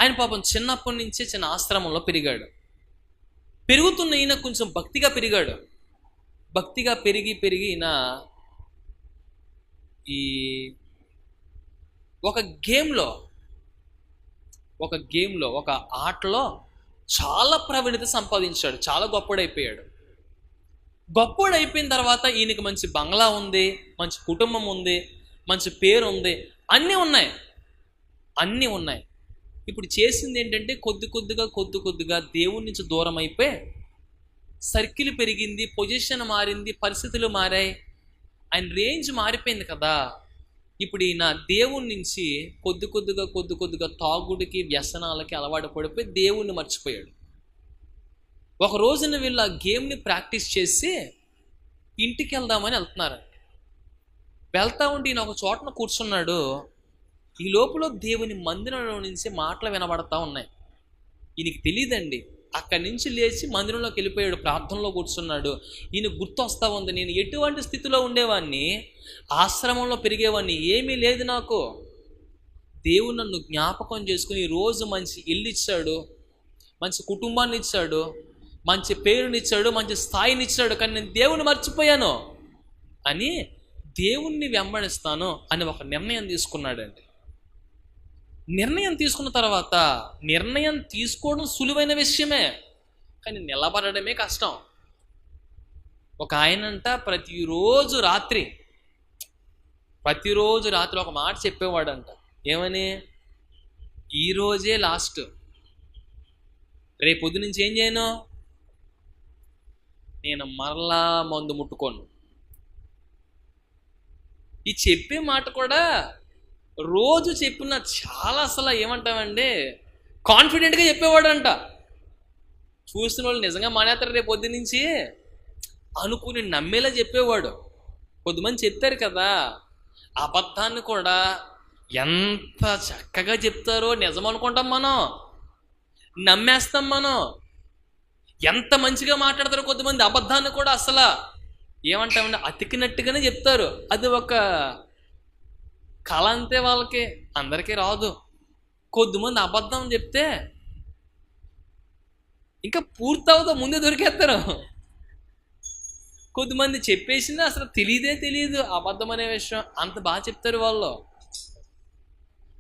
ఆయన పాపం చిన్నప్పటి నుంచే చిన్న ఆశ్రమంలో పెరిగాడు. పెరుగుతున్న ఈయన కొంచెం భక్తిగా పెరిగాడు. భక్తిగా పెరిగి ఈయన ఈ ఒక గేమ్లో ఒక ఆటలో చాలా ప్రావీణ్యత సంపాదించాడు. చాలా గొప్పడైపోయాడు. గొప్పడైపోయిన తర్వాత ఈయనకి మంచి బంగ్లా ఉంది, మంచి కుటుంబం ఉంది, మంచి పేరు ఉంది, అన్నీ ఉన్నాయి. ఇప్పుడు చేసింది ఏంటంటే కొద్ది కొద్దిగా దేవుడి నుంచి దూరం అయిపోయి సర్కిల్ పెరిగింది, పొజిషన్ మారింది, పరిస్థితులు మారాయి, ఆయన రేంజ్ మారిపోయింది కదా. ఇప్పుడు ఈయన దేవుడి నుంచి కొద్ది కొద్దిగా తాగుడికి, వ్యసనాలకి అలవాటు పడిపోయి దేవుణ్ణి మర్చిపోయాడు. ఒక రోజున వీళ్ళు ఆ గేమ్ని ప్రాక్టీస్ చేసి ఇంటికి వెళ్దామని వెళ్తున్నారు. వెళ్తా ఉంటే ఈయన ఒక చోటన కూర్చున్నాడు. ఈ లోపల దేవుని మందిరంలో నుంచి మాటలు వినబడతా ఉన్నాయి. ఈయనకి తెలియదండి. అక్కడి నుంచి లేచి మందిరంలోకి వెళ్ళిపోయాడు, ప్రార్థనలో కూర్చున్నాడు. ఈయన గుర్తు వస్తూ ఉంది, నేను ఎటువంటి స్థితిలో ఉండేవాడిని, ఆశ్రమంలో పెరిగేవాడిని, ఏమీ లేదు నాకు. దేవుడు నన్ను జ్ఞాపకం చేసుకుని రోజు మంచి ఇల్లు ఇచ్చాడు, మంచి కుటుంబాన్ని ఇచ్చాడు, మంచి పేరునిచ్చాడు, మంచి స్థాయిని ఇచ్చాడు, కానీ నేను దేవుని మర్చిపోయాను అని దేవుణ్ణి వెంబడిస్తాను అని ఒక నిర్ణయం తీసుకున్నాడండి. నిర్ణయం తీసుకున్న తర్వాత, నిర్ణయం తీసుకోవడం సులువైన విషయమే, కానీ నిలబడడమే కష్టం. ఒక ఆయనంట ప్రతిరోజు రాత్రి ఒక మాట చెప్పేవాడంట. ఏమని? ఈరోజే లాస్ట్, రేపు పొద్దు నుంచి ఏం చేయను, నేను మరలా మందు ముట్టుకోను. ఈ చెప్పే మాట కూడా రోజు చెప్పిన చాలా అసలు ఏమంటామండి కాన్ఫిడెంట్గా చెప్పేవాడంట. చూసిన వాళ్ళు నిజంగా మానేస్తారు రేపు పొద్దు నుంచి అనుకుని నమ్మేలా చెప్పేవాడు. కొద్దిమంది చెప్తారు కదా, అబద్ధాన్ని కూడా ఎంత చక్కగా చెప్తారో నిజం అనుకుంటాం, మనం నమ్మేస్తాం. మనం ఎంత మంచిగా మాట్లాడతారో కొద్దిమంది అబద్ధాన్ని కూడా అసలు ఏమంటామండి అతికినట్టుగానే చెప్తారు. అది ఒక కళ అంతే, వాళ్ళకి అందరికీ రాదు. కొద్దిమంది అబద్ధం చెప్తే ఇంకా పూర్తవుతా ముందే దొరికేస్తారు. కొద్దిమంది చెప్పేసింది అసలు తెలియదు అబద్ధం అనే విషయం, అంత బాగా చెప్తారు వాళ్ళు.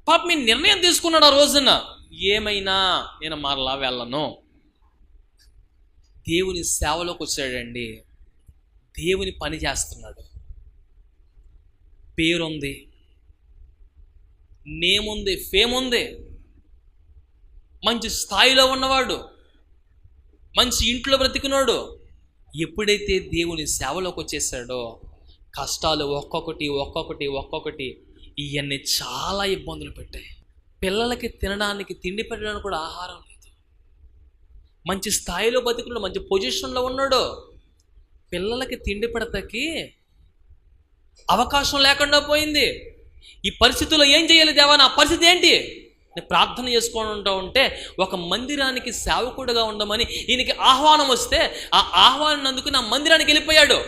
పాప మీ నిర్ణయం తీసుకున్నాడు ఆ రోజున, ఏమైనా నేను మరలా వెళ్ళను. దేవుని సేవలోకి వచ్చాడండి. దేవుని పని చేస్తున్నాడు. పేరుంది, నేమ్ ఉంది, ఫేమ్ ఉంది, మంచి స్థాయిలో ఉన్నవాడు, మంచి ఇంట్లో బ్రతికినాడు. ఎప్పుడైతే దేవుని సేవలోకి వచ్చేసాడో కష్టాలు ఒక్కొక్కటి ఇవన్నీ చాలా ఇబ్బందులు పెట్టాయి. పిల్లలకి తినడానికి తిండి పెట్టడానికి కూడా ఆహారం లేదు. మంచి స్థాయిలో బతికున్నాడు, మంచి పొజిషన్లో ఉన్నాడు, పిల్లలకి తిండి పెడతాకి అవకాశం లేకుండా పోయింది. ఈ పరిస్థితుల్లో ఏం చేయాలి దేవా, నా పరిస్థితి ఏంటి? నేను ప్రార్థన చేసుకుంటూ ఉంటే ఒక మందిరానికి సేవకుడుగా ఉండమని ఈయనకి ఆహ్వానం వస్తే ఆ ఆహ్వానం అందుకు నా మందిరానికి వెళ్ళిపోయాడు.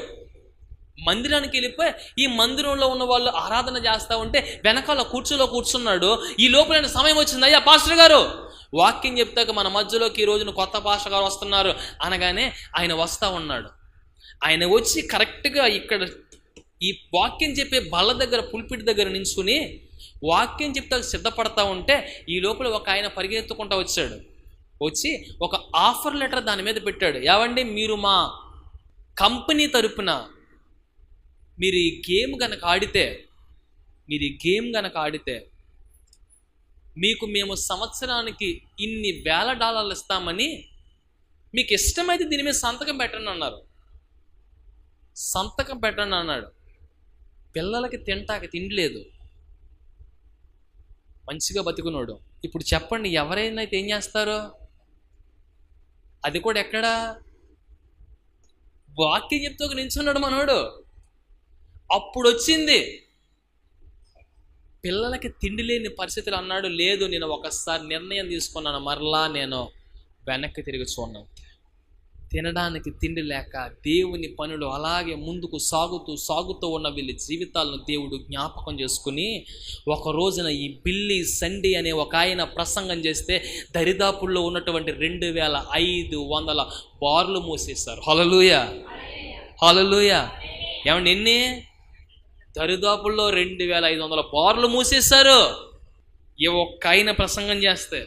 మందిరానికి వెళ్ళిపోయి ఈ మందిరంలో ఉన్న వాళ్ళు ఆరాధన చేస్తూ ఉంటే వెనకాల కూర్చున్నాడు. ఈ లోపల సమయం వచ్చింది, అయ్యా పాస్టర్ గారు వాక్యం చెప్తాక మన మధ్యలోకి ఈ రోజున కొత్త పాస్టర్ గారు వస్తున్నారు అనగానే ఆయన వస్తూ ఉన్నాడు. ఆయన వచ్చి కరెక్ట్గా ఇక్కడ ఈ వాక్యం చెప్పే బల్ల దగ్గర, పుల్పిట్ దగ్గర నించుని వాక్యం చెప్తా సిద్ధపడతా ఉంటే ఈ లోపల ఒక ఆయన పరిగెత్తుకుంటూ వచ్చాడు. వచ్చి ఒక ఆఫర్ లెటర్ దాని మీద పెట్టాడు. ఏవండి, మీరు మా కంపెనీ తరపున మీరు ఈ గేమ్ గనక ఆడితే మీకు మేము సంవత్సరానికి ఇన్ని $1,000 ఇస్తామని, మీకు ఇష్టమైతే దీని మీద సంతకం పెట్టండి అన్నారు. సంతకం పెట్టండి అన్నాడు. పిల్లలకి తింటాక తిండి లేదు, మంచిగా బతికున్నాడు. ఇప్పుడు చెప్పండి, ఎవరైనా అయితే ఏం చేస్తారో? అది కూడా ఎక్కడ వాక్యం చెప్తూ నించున్నాడు మనోడు. అప్పుడు వచ్చింది పిల్లలకి తిండి లేని పరిస్థితులు. అన్నాడు, లేదు నేను ఒకసారి నిర్ణయం తీసుకున్నాను, మరలా నేను వెనక్కి తిరిగి చూడను. తినడానికి తిండి లేక దేవుని పనులు అలాగే ముందుకు సాగుతూ ఉన్న వీళ్ళ జీవితాలను దేవుడు జ్ఞాపకం చేసుకుని ఒక రోజున ఈ బిల్లి సండి అనే ఒక ఆయన ప్రసంగం చేస్తే దరిదాపుల్లో ఉన్నటువంటి 2500 బార్లు మూసేశారు. హల్లెలూయా, హల్లెలూయా. ఏమండి, ఎన్ని దరిదాపుల్లో 2500 బార్లు మూసేశారు ఏ ఒక్క ఆయన ప్రసంగం చేస్తే.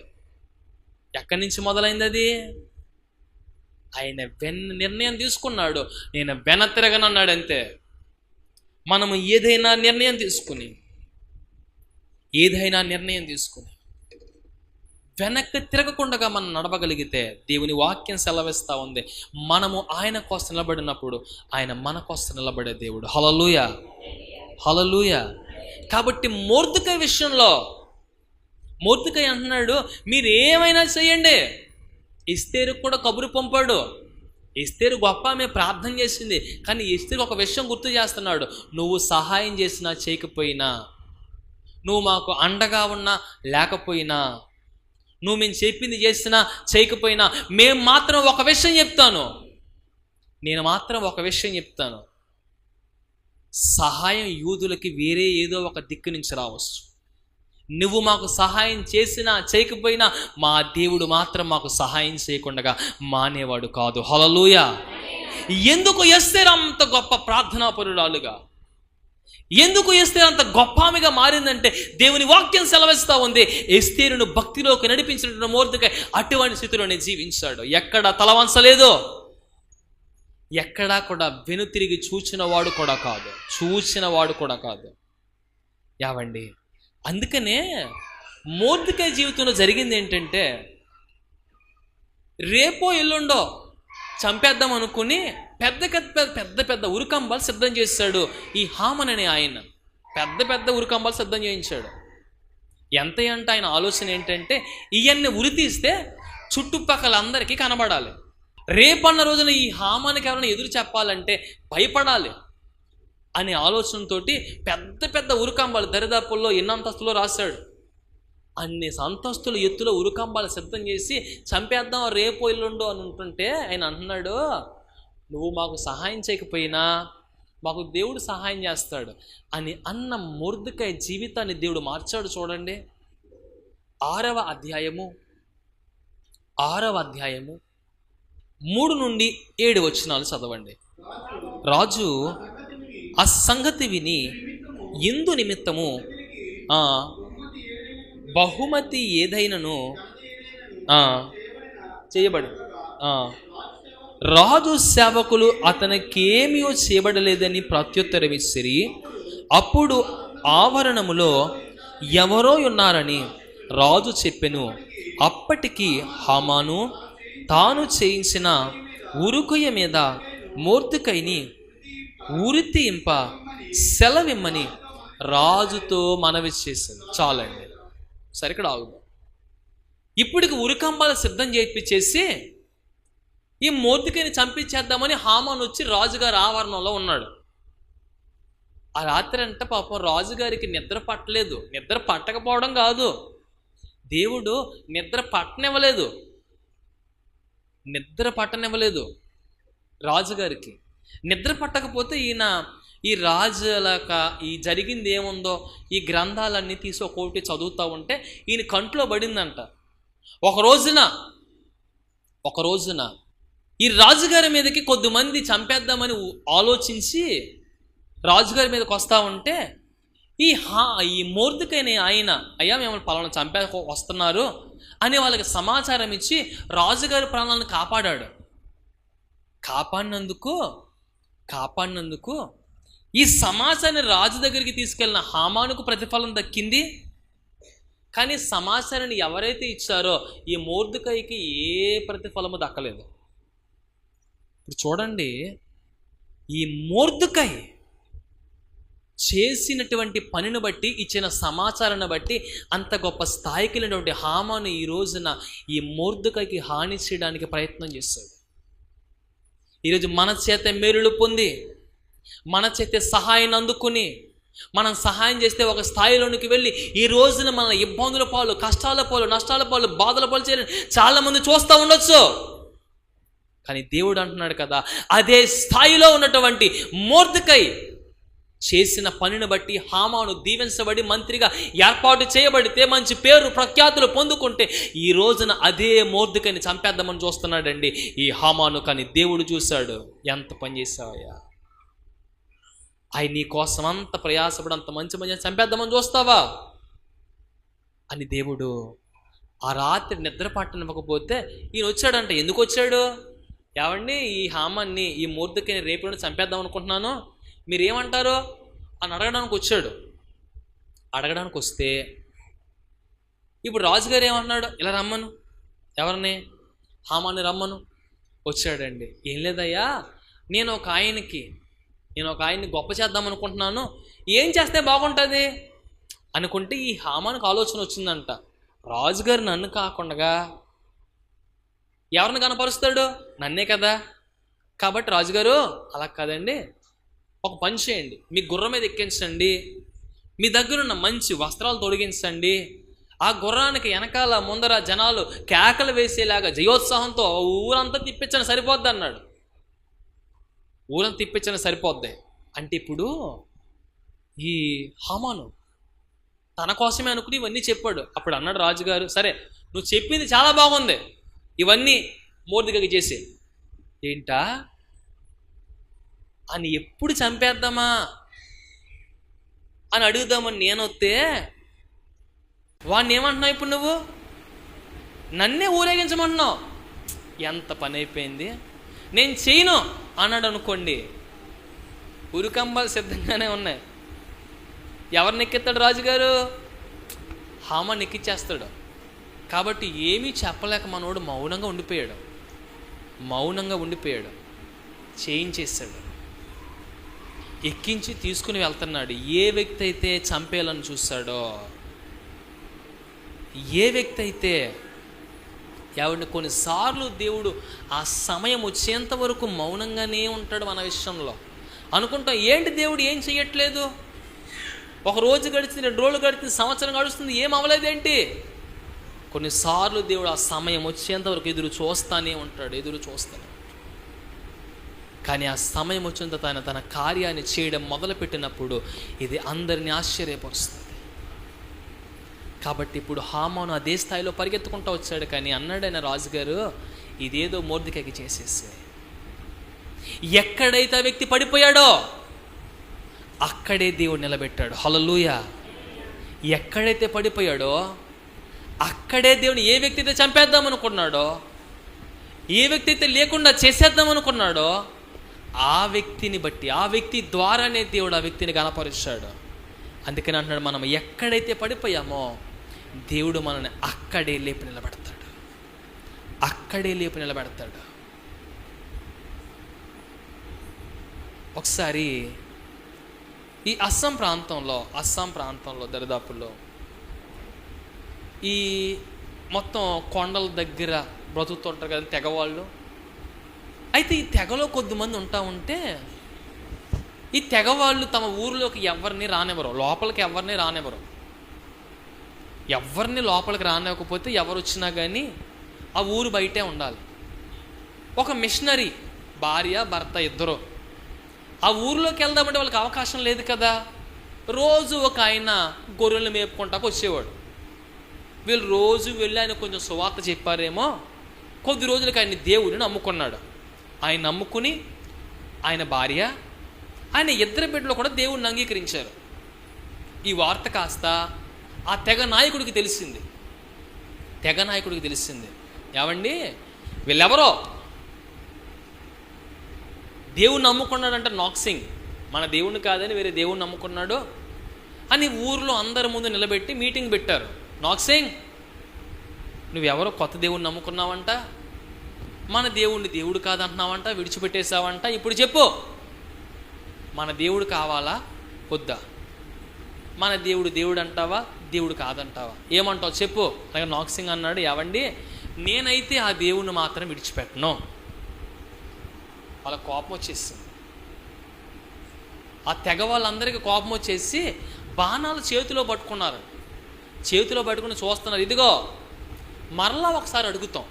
ఎక్కడి నుంచి మొదలైంది అది? ఆయన నిర్ణయం తీసుకున్నాడు, నేను తిరగనన్నాడు అంతే. మనము ఏదైనా నిర్ణయం తీసుకుని వెనక్కి తిరగకుండా మనం నడవగలిగితే దేవుని వాక్యం సెలవిస్తూ ఉంది, మనము ఆయన కోసం నిలబడినప్పుడు ఆయన మన కోసం నిలబడే దేవుడు. హల్లెలూయా, హల్లెలూయా. కాబట్టి మొర్దెకై విషయంలో మొర్దెకై అంటున్నాడు, మీరు ఏమైనా చేయండి. ఎస్తేరుకు కూడా కబురు పంపాడు. ఎస్తేరు గొప్ప ఆమె ప్రార్థన చేసింది, కానీ ఎస్తేరు ఒక విషయం గుర్తు చేస్తున్నాడు, నువ్వు సహాయం చేసినా చేయకపోయినా, నువ్వు మాకు అండగా ఉన్నా లేకపోయినా, నువ్వు మేము చెప్పింది చేసినా చేయకపోయినా, నేను మాత్రం ఒక విషయం చెప్తాను, సహాయం యూదులకి వేరే ఏదో ఒక దిక్కు నుంచి రావచ్చు. నువ్వు మాకు సహాయం చేసినా చేయకపోయినా మా దేవుడు మాత్రం మాకు సహాయం చేయకుండా మానేవాడు కాదు. హల్లెలూయా. ఎందుకు ఎస్తేరు అంత గొప్ప ప్రార్థనాపరురాలుగా, ఎందుకు ఎస్తేరు అంత గొప్ప ఆమెగా మారిందంటే దేవుని వాక్యం సెలవిస్తూ ఉంది, ఎస్తేరును భక్తిలోకి నడిపించిన మొర్దెకై అటువంటి స్థితిలోనే జీవించాడు. ఎక్కడ తలవంచలేదు, ఎక్కడా కూడా వెనుతిరిగి చూచిన వాడు కూడా కాదు. యావండి, అందుకనే మొర్దెకై జీవితంలో జరిగింది ఏంటంటే, రేపో ఎల్లుండో చంపేద్దాం అనుకుని పెద్ద ఉరికంబాలు సిద్ధం చేశాడు ఈ హామన్ అనే ఆయన. పెద్ద ఉరికంబాలు సిద్ధం చేయించాడు. ఎంత అంటే ఆయన ఆలోచన ఏంటంటే, ఇవన్నీ ఉరి తీస్తే చుట్టుపక్కల అందరికీ కనబడాలి. రేపన్న రోజున ఈ హామానికి ఎవరైనా ఎదురు చెప్పాలంటే భయపడాలి అనే ఆలోచనతోటి పెద్ద ఉరికంబాలు దరిదాపుల్లో ఎన్ని అంతస్తులో రాశాడు. అన్ని అంతస్తులు ఎత్తులో ఉరికంబాలు సిద్ధం చేసి చంపేద్దాం రేపు ఎల్లుండో అని ఉంటుంటే ఆయన అంటున్నాడు, నువ్వు మాకు సహాయం చేయకపోయినా మాకు దేవుడు సహాయం చేస్తాడు అని అన్న మొర్దెకై జీవితాన్ని దేవుడు మార్చాడు. చూడండి, 6వ అధ్యాయము 3 నుండి 7 వచనాలు చదవండి. రాజు ఆ సంగతి విని ఇందు నిమిత్తము బహుమతి ఏదైనను చేయబడి రాజు సేవకులు అతనికేమీ చేయబడలేదని ప్రత్యుత్తరమిచ్చిరి. అప్పుడు ఆవరణములో ఎవరో ఉన్నారని రాజు చెప్పెను. అప్పటికి హామాను తాను చేయించిన ఉరుకొయ్య మీద మొర్దెకైని ఉరితీయింప సెలవిమ్మని రాజుతో మనవి చేసింది. చాలండి, సరే ఇక్కడ ఆగుదాం. ఇప్పటికి ఉరికంబాలు సిద్ధం చేయించేసి ఈ మొర్దెకైని చంపించేద్దామని హామాను వచ్చి రాజుగారి ఆవరణంలో ఉన్నాడు. ఆ రాత్రి అంట పాపం రాజుగారికి నిద్ర పట్టలేదు. నిద్ర పట్టకపోవడం కాదు, దేవుడు నిద్ర పట్టనివ్వలేదు రాజుగారికి. నిద్ర పట్టకపోతే ఈయన ఈ రాజులక ఈ జరిగింది ఏముందో ఈ గ్రంథాలన్నీ తీసి ఒక్కొక్కటి చదువుతూ ఉంటే ఈయన కంట్లో పడిందంట. ఒక రోజున ఈ రాజుగారి మీదకి కొద్దిమంది చంపేద్దామని ఆలోచించి రాజుగారి మీదకి వస్తూ ఉంటే ఈ మొర్దెకైని ఆయన, అయ్యా మేము పలానా చంపే వస్తున్నారు అని వాళ్ళకి సమాచారం ఇచ్చి రాజుగారి ప్రాణాలను కాపాడినందుకు ఈ సమాచారాన్ని రాజు దగ్గరికి తీసుకెళ్ళిన హామానుకు ప్రతిఫలం దక్కింది. కానీ సమాచారాన్ని ఎవరైతే ఇచ్చారో ఈ మొర్దెకైకి ఏ ప్రతిఫలము దక్కలేదు. ఇప్పుడు చూడండి, ఈ మొర్దెకై చేసినటువంటి పనిని బట్టి, ఇచ్చిన సమాచారాన్ని బట్టి అంత గొప్ప స్థాయికి వెళ్ళినటువంటి హామాను ఈ రోజున ఈ మొర్దెకైకి హాని చేయడానికి ప్రయత్నం చేశాడు. ఈరోజు మన చేత మేలులు పొంది, మన చేత సహాయాన్ని అందుకుని, మనం సహాయం చేస్తే ఒక స్థాయిలోనికి వెళ్ళి ఈ రోజున మన ఇబ్బందుల పాలు, కష్టాల పాలు, నష్టాల పాలు, బాధల పాలు చేయడం చాలామంది చూస్తూ ఉండొచ్చు. కానీ దేవుడు అంటున్నాడు కదా, అదే స్థాయిలో ఉన్నటువంటి మొర్దెకై చేసిన పనిని బట్టి హామాను దీవించబడి మంత్రిగా ఏర్పాటు చేయబడితే, మంచి పేరు ప్రఖ్యాతులు పొందుకుంటే, ఈ రోజున అదే మొర్దెకైని చంపేద్దామని చూస్తున్నాడండి ఈ హామాను. కానీ దేవుడు చూశాడు, ఎంత పని చేసావయ్యా, ఆయన నీ కోసం అంత ప్రయాసపడి అంత మంచి మంచి చంపేద్దామని చూస్తావా అని దేవుడు ఆ రాత్రి నిద్ర పట్టనివ్వకపోతే ఈయన వచ్చాడంట. ఎందుకు వచ్చాడు? ఏమండి, ఈ హామాన్ని, ఈ మొర్దెకైని రేపు చంపేద్దాం అనుకుంటున్నాను, మీరేమంటారు అని అడగడానికి వచ్చాడు. అడగడానికి వస్తే ఇప్పుడు రాజుగారు ఏమన్నాడు, ఇలా రమ్మను, ఎవరిని? హామాన్ని రమ్మను. వచ్చాడండి. ఏం లేదయ్యా, నేను ఒక ఆయన్ని గొప్ప చేద్దాం అనుకుంటున్నాను, ఏం చేస్తే బాగుంటుంది అనుకుంటే ఈ హామానికి ఆలోచన వచ్చిందంట, రాజుగారు నన్ను కాకుండా ఎవరిని కనపరుస్తాడు? నన్నే కదా. కాబట్టి రాజుగారు అలా కాదండి, ఒక పని చేయండి, మీ గుర్రం మీద ఎక్కించండి, మీ దగ్గర ఉన్న మంచి వస్త్రాలు తొడిగించండి, ఆ గుర్రానికి వెనకాల ముందర జనాలు కేకలు వేసేలాగా జయోత్సాహంతో ఊరంతా తిప్పించని సరిపోద్ది అన్నాడు. ఊరంతా తిప్పించని సరిపోద్ది అంటే ఇప్పుడు ఈ హామాను తన కోసమే అనుకుని ఇవన్నీ చెప్పాడు. అప్పుడు అన్నాడు రాజుగారు, సరే నువ్వు చెప్పింది చాలా బాగుంది, ఇవన్నీ మొర్దెకైకి చేసే. ఏంటా అని ఎప్పుడు చంపేద్దామా అని అడుగుదామని నేనొస్తే వాడిని ఏమంటున్నావు? ఇప్పుడు నువ్వు నన్నే ఊరేగించమంటున్నావు. ఎంత పని అయిపోయింది. నేను చేయను అన్నాడు అనుకోండి, ఉరికంబాలు సిద్ధంగానే ఉన్నాయి. ఎవరిని ఎక్కిస్తాడు రాజుగారు? హామాన్ని ఎక్కిచ్చేస్తాడు. కాబట్టి ఏమీ చెప్పలేక మనోడు మౌనంగా ఉండిపోయాడు. చేయించేస్తాడు, ఎక్కించి తీసుకుని వెళ్తున్నాడు. ఏ వ్యక్తి అయితే చంపేయాలని చూస్తాడో, ఏ వ్యక్తి అయితే ఎవరిని కొన్నిసార్లు దేవుడు ఆ సమయం వచ్చేంత వరకు మౌనంగానే ఉంటాడు మన విషయంలో. అనుకుంటాం, ఏంటి దేవుడు ఏం చెయ్యట్లేదు, ఒక రోజు గడిచింది, 2 రోజులు గడిచింది, సంవత్సరం గడుస్తుంది, ఏం అవ్వలేదేంటి? కొన్నిసార్లు దేవుడు ఆ సమయం వచ్చేంత వరకు ఎదురు చూస్తానే ఉంటాడు. కానీ ఆ సమయం వచ్చేంత తన కార్యాన్ని చేయడం మొదలుపెట్టినప్పుడు ఇది అందరినీ ఆశ్చర్యపరుస్తుంది. కాబట్టి ఇప్పుడు హామాను అదే స్థాయిలో పరిగెత్తుకుంటూ వచ్చాడు. కానీ అన్నాడైన రాజుగారు, ఇదేదో మొర్దెకైకి చేసేసి, ఎక్కడైతే ఆ వ్యక్తి పడిపోయాడో అక్కడే దేవుడు నిలబెట్టాడు. హల్లెలూయా. ఎక్కడైతే పడిపోయాడో అక్కడే దేవుడు, ఏ వ్యక్తి అయితే చంపేద్దాం అనుకున్నాడో, ఏ వ్యక్తి అయితే లేకుండా చేసేద్దాం అనుకున్నాడో ఆ వ్యక్తిని బట్టి, ఆ వ్యక్తి ద్వారానే దేవుడు ఆ వ్యక్తిని కనపరుస్తాడు. అందుకని అంటున్నాడు, మనం ఎక్కడైతే పడిపోయామో దేవుడు మనల్ని అక్కడే లేపి నిలబెడతాడు. ఒకసారి ఈ అస్సాం ప్రాంతంలో దరిదాపుల్లో ఈ మొత్తం కొండల దగ్గర బ్రతుకుతుంటారు కదా తెగవాళ్ళు. అయితే ఈ తెగలో కొద్దిమంది ఉంటా ఉంటే ఈ తెగవాళ్ళు తమ ఊరిలోకి ఎవరిని రానివ్వరు, లోపలికి ఎవరిని రానివ్వరు. ఎవరిని లోపలికి రానివ్వకపోతే ఎవరు వచ్చినా కానీ ఆ ఊరు బయటే ఉండాలి. ఒక మిషనరీ భార్య భర్త ఇద్దరు ఆ ఊరిలోకి వెళ్దామంటే వాళ్ళకి అవకాశం లేదు కదా. రోజు ఒక ఆయన గొర్రెలు మేపుకుంటాకు వచ్చేవాడు. వీళ్ళు రోజు వెళ్ళి ఆయన కొంచెం సువార్త చెప్పారేమో, కొద్ది రోజులకి ఆయన దేవుడిని నమ్ముకున్నాడు. ఆయన నమ్ముకుని ఆయన భార్య, ఆయన 2 బిడ్డలు కూడా దేవుడిని అంగీకరించారు. ఈ వార్త కాస్త ఆ తెగ నాయకుడికి తెలిసింది. ఏమండి, వీళ్ళెవరో దేవుణ్ణి నమ్ముకున్నాడంటే నాక్సింగ్, మన దేవుణ్ణి కాదని వేరే దేవుణ్ణి నమ్ముకున్నాడు అని ఊర్లో అందరి ముందు నిలబెట్టి మీటింగ్ పెట్టారు. నాక్సింగ్, నువ్వెవరో కొత్త దేవుణ్ణి నమ్ముకున్నావంట, మన దేవుణ్ణి దేవుడు కాదంటున్నావంట, విడిచిపెట్టేశావంట. ఇప్పుడు చెప్పు, మన దేవుడు కావాలా వద్దా? మన దేవుడు అంటావా, దేవుడు కాదంటావా, ఏమంటావు చెప్పు. అలాగే నాక్సింగ్ అన్నాడు, ఏవండి నేనైతే ఆ దేవుణ్ణి మాత్రం విడిచిపెట్టను. వాళ్ళ కోపం వచ్చేసింది. ఆ తెగ వాళ్ళందరికీ కోపం వచ్చేసి బాణాలు చేతిలో పట్టుకున్నారు. పట్టుకుని చూస్తున్నారు. ఇదిగో మరలా ఒకసారి అడుగుతాం,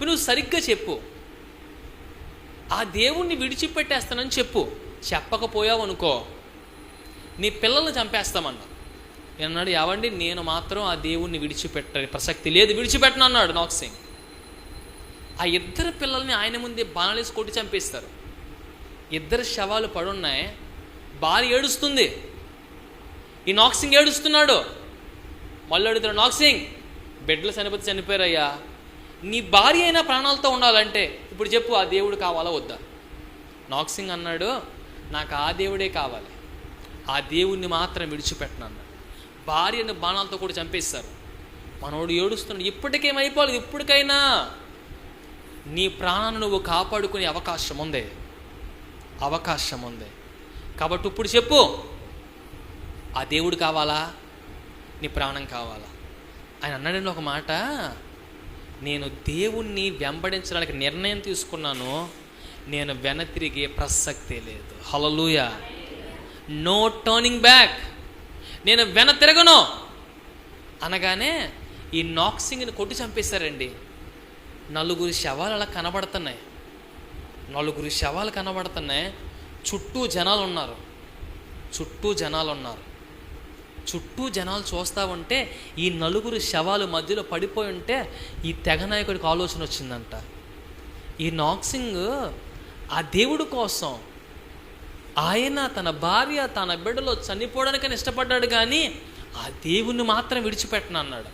నువ్వు సరిగ్గా చెప్పు, ఆ దేవుణ్ణి విడిచిపెట్టేస్తానని చెప్పు. చెప్పకపోయావు అనుకో నీ పిల్లల్ని చంపేస్తామన్నా. అన్నాడు, ఏవండి నేను మాత్రం ఆ దేవుణ్ణి విడిచిపెట్టే ప్రసక్తి లేదు, విడిచిపెట్టను అన్నాడు నాగ్ సింగ్. ఆ ఇద్దరు పిల్లల్ని ఆయన ముందే బాణాలేసి కొట్టి చంపేస్తారు. ఇద్దరు శవాలు పడున్నాయి. భార్య ఏడుస్తుంది, ఈ నాగ్ సింగ్ ఏడుస్తున్నాడు. మళ్ళీ అడుగుతాడు, నాగ్ సింగ్ బిడ్డలు చనిపోయారయ్యా, నీ భార్య అయినా ప్రాణాలతో ఉండాలంటే ఇప్పుడు చెప్పు, ఆ దేవుడు కావాలా వద్దా? నాగ్ సింగ్ అన్నాడు, నాకు ఆ దేవుడే కావాలి, ఆ దేవుణ్ణి మాత్రం విడిచిపెట్టను అన్నాడు. భార్యను బాణాలతో కూడా చంపేస్తారు. మనోడు ఏడుస్తున్నాడు, ఇప్పటికేమైపోలేదు, ఇప్పటికైనా నీ ప్రాణాన్ని నువ్వు కాపాడుకునే అవకాశం ఉంది, అవకాశం ఉంది. కాబట్టి ఇప్పుడు చెప్పు, ఆ దేవుడు కావాలా, నీ ప్రాణం కావాలా? ఆయన అన్నాడండి ఒక మాట, నేను దేవుణ్ణి వెంబడించడానికి నిర్ణయం తీసుకున్నాను, నేను వెనతిరిగే ప్రసక్తే లేదు. హల్లెలూయా, నో టర్నింగ్ బ్యాక్, నేను వెనతిరగను అనగానే ఈ నాగ్ సింగ్ని కొట్టి చంపేశారండి. 4 శవాలు అలా కనబడుతున్నాయి, 4 శవాలు కనబడుతున్నాయి. చుట్టూ జనాలు ఉన్నారు, చుట్టూ జనాలు చూస్తూ ఉంటే ఈ 4 శవాలు మధ్యలో పడిపోయి ఉంటే ఈ తెగ నాయకుడికి ఆలోచన వచ్చిందంట, ఈ నాగ్ సింగ్ ఆ దేవుడి కోసం ఆయన తన భార్య తన బిడ్డలో చనిపోవడానికని ఇష్టపడ్డాడు, కానీ ఆ దేవుణ్ణి మాత్రం విడిచిపెట్టను అన్నాడు.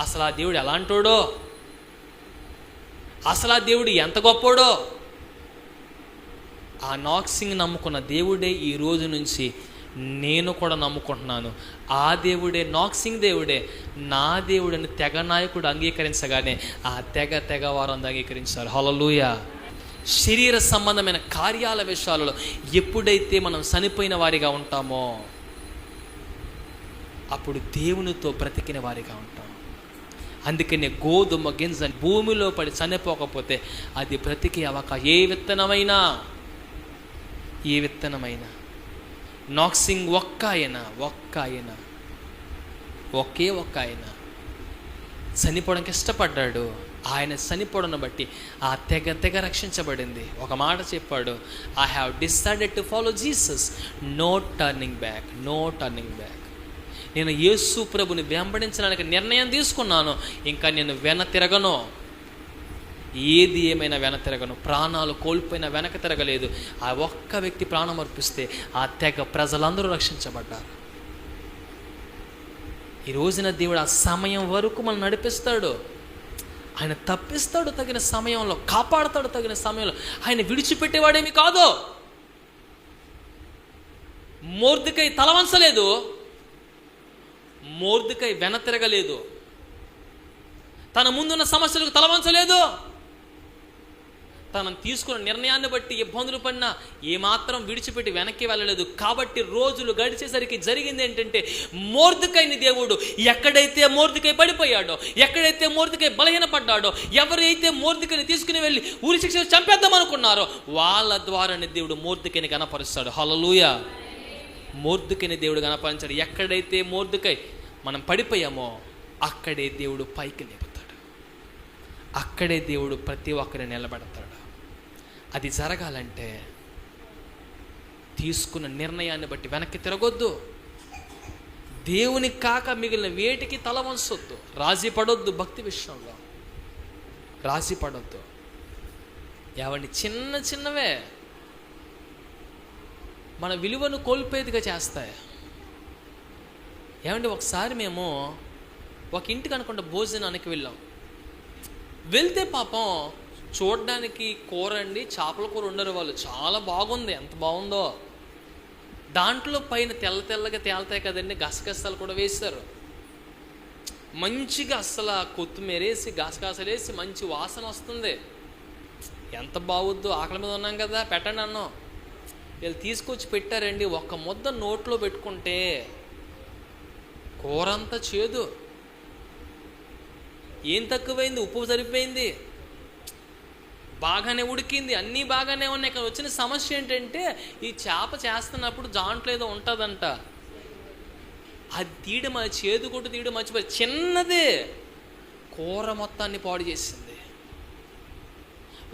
అసలు ఆ దేవుడు ఎలాంటోడో, అసలు ఆ దేవుడు ఎంత గొప్పోడో, ఆ నాగ్ సింగ్ నమ్ముకున్న దేవుడే ఈ రోజు నుంచి నేను కూడా నమ్ముకుంటున్నాను. ఆ దేవుడే, నాగ్ సింగ్ దేవుడే నా దేవుడని తెగ నాయకుడు అంగీకరించగానే ఆ తెగ వారు అంగీకరించారు. హల్లెలూయా. శరీర సంబంధమైన కార్యాల విషయాలలో ఎప్పుడైతే మనం చనిపోయిన వారిగా ఉంటామో అప్పుడు దేవునితో బ్రతికిన వారిగా ఉంటాం. అందుకనే గోధుమ గింజ భూమిలో పడి చనిపోకపోతే అది బ్రతికే అవకాశం, ఏ విత్తనమైనా. నాగ్ సింగ్ ఒక్క ఆయన చనిపోవడానికి ఇష్టపడ్డాడు. ఆయన చనిపోవడం బట్టి ఆ తెగ రక్షించబడింది. ఒక మాట చెప్పాడు, I have decided to follow Jesus, no turning back. నేను యేసు ప్రభుని వెంబడించడానికి నిర్ణయం తీసుకున్నాను, ఇంకా నేను వెనతిరగను, ఏది ఏమైనా వెనతిరగను. ప్రాణాలు కోల్పోయినా వెనక తిరగలేదు. ఆ ఒక్క వ్యక్తి ప్రాణం అర్పిస్తే ఆ తెగ ప్రజలందరూ రక్షించబడ్డారు. ఈ రోజున దేవుడు ఆ సమయం వరకు మనం నడిపిస్తాడు, ఆయన తప్పిస్తాడు తగిన సమయంలో, కాపాడతాడు తగిన సమయంలో. ఆయన విడిచిపెట్టేవాడేమి కాదు. మొర్దెకై తలవంచలేదు, మొర్దెకై వెనతిరగలేదు, తన ముందున్న సమస్యలకు తలవంచలేదు. తను తీసుకున్న నిర్ణయాన్ని బట్టి ఇబ్బందులు పడినా ఏమాత్రం విడిచిపెట్టి వెనక్కి వెళ్ళలేదు. కాబట్టి రోజులు గడిచేసరికి జరిగింది ఏంటంటే, మొర్దెకైని దేవుడు ఎక్కడైతే మొర్దెకై పడిపోయాడో, ఎక్కడైతే మొర్దెకై బలహీనపడ్డాడో, ఎవరైతే మొర్దెకైని తీసుకుని వెళ్ళి ఉరి శిక్ష చంపేద్దాం అనుకున్నారో వాళ్ళ ద్వారానే దేవుడు మొర్దెకైని గణపరుస్తాడు. హల్లెలూయా. మొర్దెకైని దేవుడు గణపరిచాడు. ఎక్కడైతే మొర్దెకై మనం పడిపోయామో అక్కడే దేవుడు పైకి లేపుతాడు, అక్కడే దేవుడు ప్రతి ఒక్కరిని నిలబెడతాడు. అది జరగాలంటే తీసుకున్న నిర్ణయాన్ని బట్టి వెనక్కి తిరగొద్దు. దేవుని కాక మిగిలిన వేటికి తల వంచొద్దు. రాజీ పడొద్దు, భక్తి విషయంలో రాజీ పడొద్దు. ఏవండి, చిన్నవే మన విలువను కోల్పోయేదిగా చేస్తాయి. ఏమండి, ఒకసారి మేము ఒక ఇంటికి అనుకుంటే భోజనానికి వెళ్తే పాపం చూడడానికి కూర అండి, చేపల కూర ఉండరు వాళ్ళు, చాలా బాగుంది, ఎంత బాగుందో. దాంట్లో పైన తెల్లగా తేలుతాయి కదండి, గసగసాలు కూడా వేశారు. మంచిగా అస్సలు కొత్తిమీర వేసి గసగసాలు వేసి మంచి వాసన వస్తుంది. ఎంత బాగుద్దో, ఆకలి మీద ఉన్నాం కదా, పెట్టండి అన్నాం. వీళ్ళు తీసుకొచ్చి పెట్టారండి. ఒక్క ముద్ద నోట్లో పెట్టుకుంటే కూర అంతా చేదు. ఏం తక్కువైంది? ఉప్పు సరిపోయింది, బాగానే ఉడికింది, అన్నీ బాగానే ఉన్నాయి. ఇక్కడ వచ్చిన సమస్య ఏంటంటే, ఈ చేప చేస్తున్నప్పుడు దాంట్లో ఏదో ఉంటుందంట, అది తీయడం, అది చేదు కొట్టు తీయడం మర్చిపోయి చిన్నదే కూర మొత్తాన్ని పాడు చేసింది.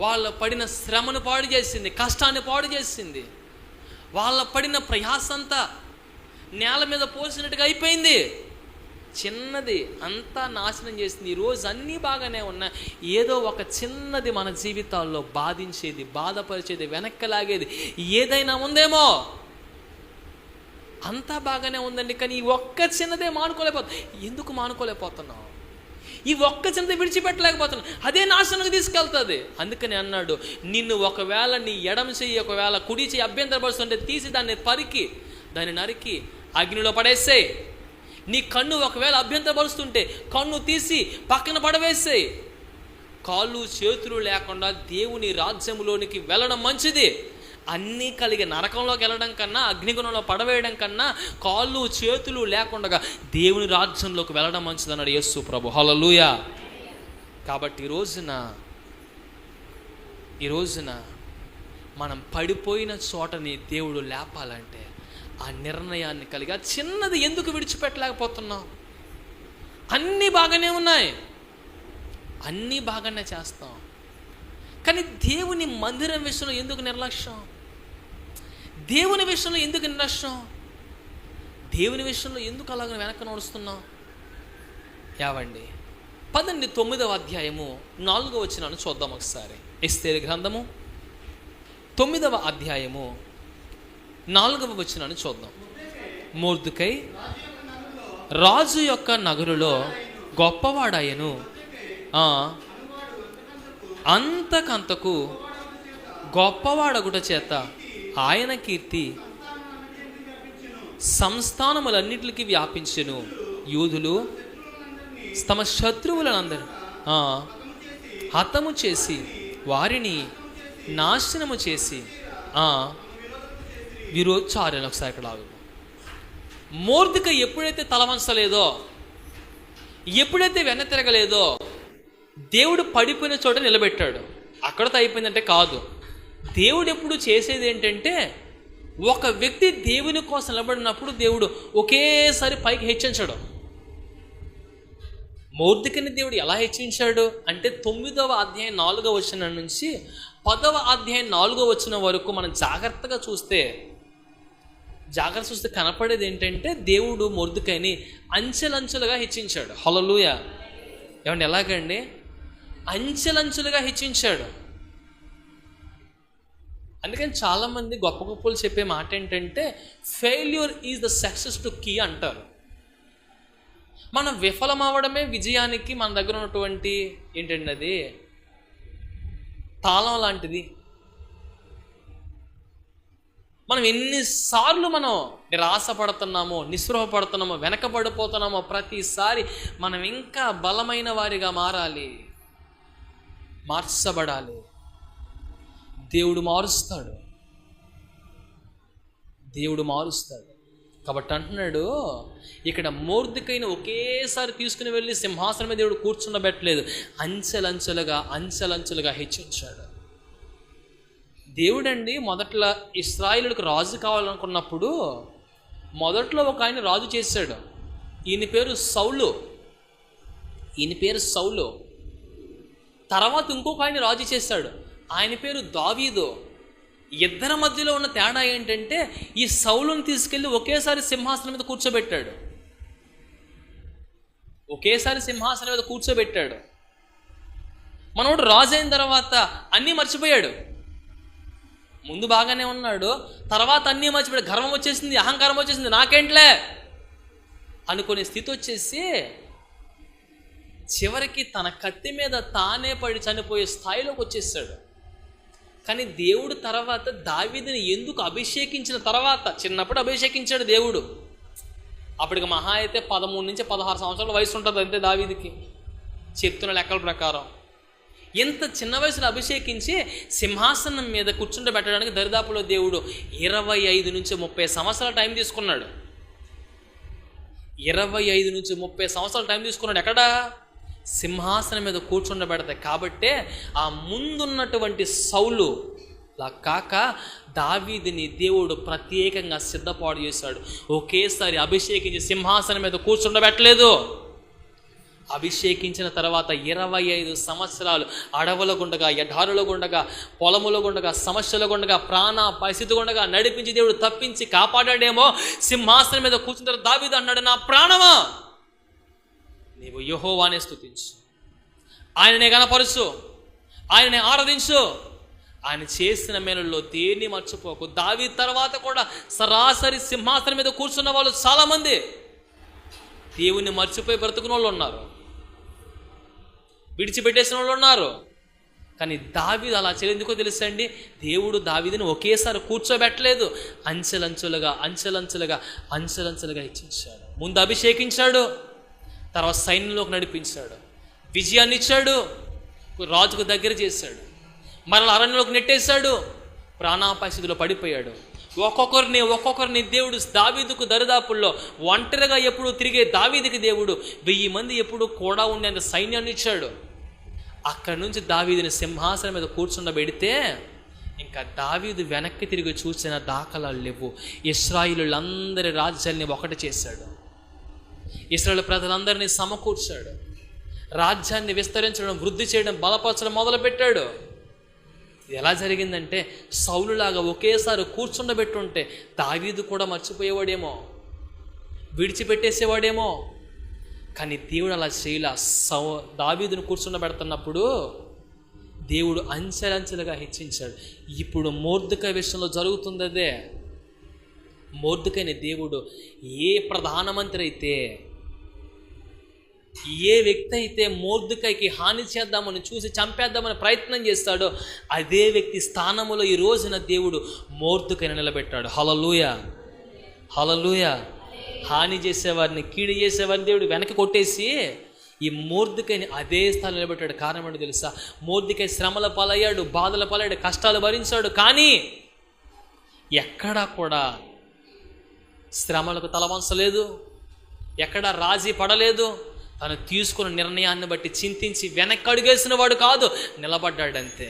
వాళ్ళ పడిన శ్రమను పాడు చేసింది, కష్టాన్ని పాడు చేసింది. వాళ్ళ పడిన ప్రయాసంతా నేల మీద పోసినట్టుగా అయిపోయింది. చిన్నది అంతా నాశనం చేసింది. ఈరోజు అన్నీ బాగానే ఉన్నాయి, ఏదో ఒక చిన్నది మన జీవితాల్లో బాధించేది, బాధపరిచేది, వెనక్కి లాగేది ఏదైనా ఉందేమో. అంతా బాగానే ఉందండి, కానీ ఈ ఒక్క చిన్నదే మానుకోలేకపోతున్నాం. ఎందుకు మానుకోలేకపోతున్నాం? ఈ ఒక్క చిన్నది విడిచిపెట్టలేకపోతున్నాం, అదే నాశనానికి తీసుకెళ్తుంది. అందుకని అన్నాడు, నిన్ను ఒకవేళ నీ ఎడమ చెయ్యి ఒకవేళ కుడి చెయ్యి అభ్యంతరపరుస్తుంటే తీసి దాన్ని దాన్ని నరికి అగ్నిలో పడేసేయి. నీ కన్ను ఒకవేళ అభ్యంతరపరుస్తుంటే కన్ను తీసి పక్కన పడవేసేయి. కాళ్ళు చేతులు లేకుండా దేవుని రాజ్యంలోనికి వెళ్ళడం మంచిది. అన్నీ కలిగి నరకంలోకి వెళ్ళడం కన్నా, అగ్నిగుణంలో పడవేయడం కన్నా కాళ్ళు చేతులు లేకుండా దేవుని రాజ్యంలోకి వెళ్ళడం మంచిది అన్నాడు యేసు ప్రభు. హల్లెలూయా. కాబట్టి ఈ రోజున మనం పడిపోయిన చోటని దేవుడు లేపాలంటే ఆ నిర్ణయాన్ని కలిగి ఆ చిన్నది ఎందుకు విడిచిపెట్టలేకపోతున్నాం? అన్నీ బాగానే ఉన్నాయి, అన్నీ బాగానే చేస్తాం, కానీ దేవుని మందిరం విషయంలో ఎందుకు నిర్లక్ష్యం? దేవుని విషయంలో ఎందుకు నిర్లక్ష్యం? దేవుని విషయంలో ఎందుకు అలాగ వెనక్కి నడుస్తున్నాం? యావండి, పదండి 9వ అధ్యాయము 4వ వచనాన్ని చూద్దాం ఒకసారి. ఎస్తేరు గ్రంథము 9వ అధ్యాయము 4వ వచనాన్ని చూద్దాం. మొర్దెకై రాజు యొక్క నగరులో గొప్పవాడాయను, అంతకంతకు గొప్పవాడగుట చేత ఆయన కీర్తి సంస్థానములన్నిటికీ వ్యాపించెను. యూదులు తమ శత్రువులందరూ హతము చేసి వారిని నాశనము చేసి విరోచార్యులు. ఒకసారి ఇక్కడ ఆగు. మొర్దెకై ఎప్పుడైతే తలవంచలేదో, ఎప్పుడైతే వెన్న తిరగలేదో, దేవుడు పడిపోయిన చోట నిలబెట్టాడు. అక్కడతో అయిపోయిందంటే కాదు. దేవుడు ఎప్పుడు చేసేది ఏంటంటే, ఒక వ్యక్తి దేవుని కోసం నిలబడినప్పుడు దేవుడు ఒకేసారి పైకి హెచ్చించాడు. మొర్దెకైని దేవుడు ఎలా హెచ్చించాడు అంటే 9వ అధ్యాయం 4వ వచనం నుంచి 10వ అధ్యాయం 4వ వచనం వరకు మనం జాగ్రత్తగా చూస్తే కనపడేది ఏంటంటే, దేవుడు మొర్దెకైని అంచెలంచెలుగా హెచ్చించాడు. హల్లెలూయా. ఏమంటే ఎలాగండి? అంచెలంచెలుగా హెచ్చించాడు. అందుకని చాలామంది గొప్ప గొప్పలు చెప్పే మాట ఏంటంటే, failure is the success to key అంటారు. మనం విఫలం అవ్వడమే విజయానికి మన దగ్గర ఉన్నటువంటి ఏంటండి, అది తాళం లాంటిది. మనం ఎన్నిసార్లు నిరాశపడుతున్నామో, నిస్పృహ పడుతున్నామో, వెనకబడిపోతున్నామో, ప్రతిసారి మనం ఇంకా బలమైన వారిగా మార్చబడాలి. దేవుడు మారుస్తాడు. కాబట్టి అంటున్నాడు ఇక్కడ, మొర్దెకైని ఒకేసారి తీసుకుని వెళ్ళి సింహాసనం మీద దేవుడు కూర్చుండబెట్టలేదు, అంచెలంచెలుగా హెచ్చించాడు. దేవుడండి మొదట్లో ఇశ్రాయేలులకు రాజు కావాలనుకున్నప్పుడు మొదట్లో ఒక ఆయన రాజు చేశాడు. ఈయన పేరు సౌలు. తర్వాత ఇంకొక ఆయన రాజు చేశాడు, ఆయన పేరు దావీదు. ఇద్దరి మధ్యలో ఉన్న తేడా ఏంటంటే, ఈ సౌలుని తీసుకెళ్ళి ఒకేసారి సింహాసనం మీద కూర్చోబెట్టాడు. మనోడు రాజు అయిన తర్వాత అన్నీ మర్చిపోయాడు. ముందు బాగానే ఉన్నాడు, తర్వాత అన్నీ మర్చిపోయాడు. గర్వం వచ్చేసింది, అహంకారం వచ్చేసింది, నాకేంట్లే అనుకునే స్థితి వచ్చేసి చివరికి తన కత్తి మీద తానే పడి చనిపోయే స్థాయిలోకి వచ్చేసాడు. కానీ దేవుడు తర్వాత దావీదుని ఎందుకు అభిషేకించిన తర్వాత, చిన్నప్పుడు అభిషేకించాడు దేవుడు. అప్పటికి మహా అయితే 13 నుంచి 16 సంవత్సరాల వయసు ఉంటుంది అంతే దావీదుకి, చెప్తున్న లెక్కల ప్రకారం. ఎంత చిన్న వయసులో అభిషేకించి సింహాసనం మీద కూర్చుండబెట్టడానికి దరిదాపులో దేవుడు 25 నుంచి 30 సంవత్సరాల టైం తీసుకున్నాడు. 25 నుంచి 30 సంవత్సరాల టైం తీసుకున్నాడు. ఎక్కడ? సింహాసనం మీద కూర్చుండబెడతాయి. కాబట్టే ఆ ముందున్నటువంటి సౌలు లా కాక దావీదుని దేవుడు ప్రత్యేకంగా సిద్ధపాటు చేశాడు. ఒకేసారి అభిషేకించి సింహాసనం మీద కూర్చుండబెట్టలేదు. అభిషేకించిన తర్వాత 25 సంవత్సరాలు అడవుల గుండగా, ఎడారుల గుండగా, పొలముల గుండగా, సమస్యల గుండగా, ప్రాణ పరిస్థితి గుండగా నడిపించి దేవుడు తప్పించి కాపాడాడేమో. సింహాసనం మీద కూర్చున్న తర్వాత దావీదు అన్నాడు, నా ప్రాణమా నీవు యెహోవానే స్తుతించు, ఆయననే గణపరుచు, ఆయననే ఆరాధించు, ఆయన చేసిన మేలుల్లో దేన్ని మర్చిపోకు. దావీదు తర్వాత కూడా సరాసరి సింహాసనం మీద కూర్చున్న వాళ్ళు చాలామంది దేవుణ్ణి మర్చిపోయి బ్రతుకున్న వాళ్ళు ఉన్నారు, విడిచిపెట్టేసిన వాళ్ళు ఉన్నారు. కానీ దావీదు అలా చేయలేందుకో తెలుసండి, దేవుడు దావీదుని ఒకేసారి కూర్చోబెట్టలేదు, అంచెలంచెలుగా అంచెలంచెలుగా అంచెలంచెలుగా హెచ్చించాడు. ముందు అభిషేకించాడు, తర్వాత సైన్యంలోకి నడిపించాడు, విజయాన్ని ఇచ్చాడు, రాజుకు దగ్గర చేశాడు, మరలా అరణ్యంలోకి నెట్టేశాడు, ప్రాణాపాయ స్థితిలో పడిపోయాడు. ఒక్కొక్కరిని దేవుడు దావీదుకు దరిదాపుల్లో ఒంటరిగా ఎప్పుడు తిరిగే దావీదుకి దేవుడు 1000 మంది ఎప్పుడు కూడా ఉండేంత సైన్యాన్ని ఇచ్చాడు. అక్కడి నుంచి దావీదుని సింహాసనం మీద కూర్చుండబెడితే ఇంకా దావీదు వెనక్కి తిరిగి చూసిన దాఖలాలు లేవు. ఇశ్రాయేలులందరి రాజ్యాల్ని ఒకటి చేశాడు, ఇశ్రాయేలు ప్రజలందరినీ సమకూర్చాడు, రాజ్యాన్ని విస్తరించడం, వృద్ధి చేయడం, బలపరచడం మొదలుపెట్టాడు. ఇది ఎలా జరిగిందంటే, సౌలులాగా ఒకేసారి కూర్చుండబెట్టుంటే దావీదు కూడా మర్చిపోయేవాడేమో, విడిచిపెట్టేసేవాడేమో. కానీ దేవుడు అలా చేయలా. దావీదును కూర్చుండబెడుతున్నప్పుడు దేవుడు అంచెలంచెలుగా హెచ్చించాడు. ఇప్పుడు మొర్దెకై విషయంలో జరుగుతుంది అదే. మొర్దెకైని దేవుడు ఏ ప్రధానమంత్రి అయితే, ఏ వ్యక్తి అయితే మొర్దెకైకి హాని చేద్దామని చూసి చంపేద్దామని ప్రయత్నం చేస్తాడో అదే వ్యక్తి స్థానంలో ఈ రోజున దేవుడు మొర్దెకైని నిలబెట్టాడు. హల్లెలూయా, హల్లెలూయా. హాని చేసేవారిని, కీడు చేసేవారిని దేవుడు వెనక్కి కొట్టేసి ఈ మొర్దెకైని అదే స్థానం నిలబెట్టాడు. కారణం ఏంటో తెలుసా? మొర్దెకై శ్రమల పాలయ్యాడు, బాధల పాలయ్యాడు, కష్టాలు భరించాడు, కానీ ఎక్కడా కూడా శ్రమలకు తలవంచలేదు, ఎక్కడా రాజీ పడలేదు. తను తీసుకున్న నిర్ణయాన్ని బట్టి చింతించి వెనక్కి అడుగేసిన వాడు కాదు, నిలబడ్డాడంతే.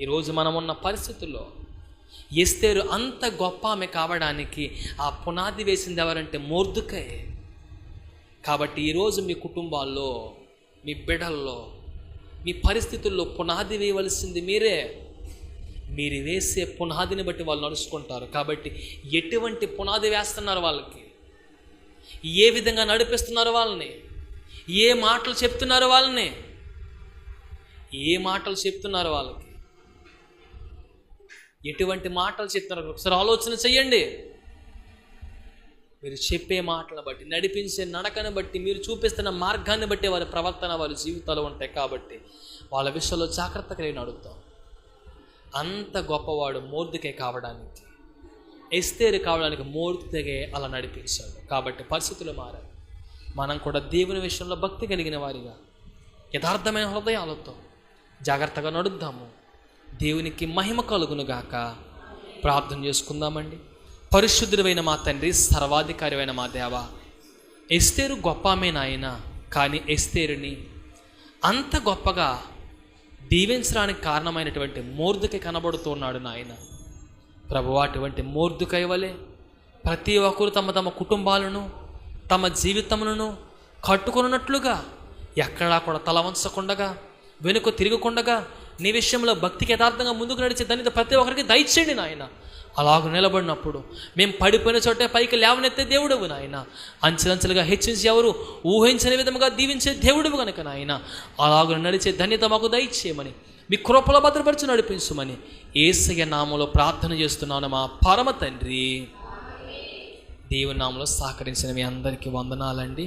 ఈరోజు మనం ఉన్న పరిస్థితుల్లో ఎస్తేరు అంత గొప్ప ఆమె కావడానికి ఆ పునాది వేసింది ఎవరంటే మొర్దెకై. కాబట్టి ఈరోజు మీ కుటుంబాల్లో, మీ బిడ్డల్లో, మీ పరిస్థితుల్లో పునాది వేయవలసింది మీరే. మీరు వేసే పునాదిని బట్టి వాళ్ళు నడుచుకుంటారు. కాబట్టి ఎటువంటి పునాది వేస్తున్నారు వాళ్ళకి, ఏ విధంగా నడిపిస్తున్నారు వాళ్ళని, ఏ మాటలు చెప్తున్నారు వాళ్ళని, వాళ్ళకి ఎటువంటి మాటలు చెప్తున్నారు ఒకసారి ఆలోచన చెయ్యండి. మీరు చెప్పే మాటలను బట్టి, నడిపించే నడకను బట్టి, మీరు చూపిస్తున్న మార్గాన్ని బట్టి వారి ప్రవర్తన, వారి జీవితాలు ఉంటాయి. కాబట్టి వాళ్ళ విషయంలో జాగ్రత్తగా నేను అడుగుతాం. అంత గొప్పవాడు మొర్దెకై కావడానికి, ఎస్తేరు కావడానికి మొర్దెకై అలా నడిపించాడు. కాబట్టి పరిస్థితులు మారాయి. మనం కూడా దేవుని విషయంలో భక్తి కలిగిన వారిగా, యథార్థమైన హృదయాలతో జాగ్రత్తగా నడుద్దాము. దేవునికి మహిమ కలుగునుగాక. ప్రార్థన చేసుకుందామండి. పరిశుద్ధుడైన మా తండ్రి, సర్వాధికారి మా దేవ, ఎస్తేరు గొప్ప ఆమె నాయన, కానీ ఎస్తేరుని అంత గొప్పగా దీవించడానికి కారణమైనటువంటి మొర్దెకై కనబడుతున్నాడు నాయన. ప్రభువా, అటువంటి మొర్దెకై వలె ప్రతి ఒక్కరు తమ తమ కుటుంబాలను, తమ జీవితములను కట్టుకున్నట్లుగా ఎక్కడా కూడా తల వంచకుండగా, వెనుక తిరగకుండగా, నీ విషయంలో భక్తికి యథార్థంగా ముందుకు నడిచే దాన్ని ప్రతి ఒక్కరికి దయచేయండి నాయన. అలాగ నిలబడినప్పుడు మేము పడిపోయిన చోటే పైకి లేవనెత్తే దేవుడువు నాయన. అంచెలంచెలుగా హెచ్చించి ఎవరు ఊహించని విధముగా దీవించే దేవుడువు కనుక నాయన, అలాగ నడిచే ధన్యత మాకు దయచేయమని, మీ కృపలో భద్రపరిచి నడిపించమని యేసయ్య నామములో ప్రార్థన చేస్తున్నాను మా పరమ తండ్రి. దేవుని నామములో సహకరించిన మీ అందరికీ వందనాలండి.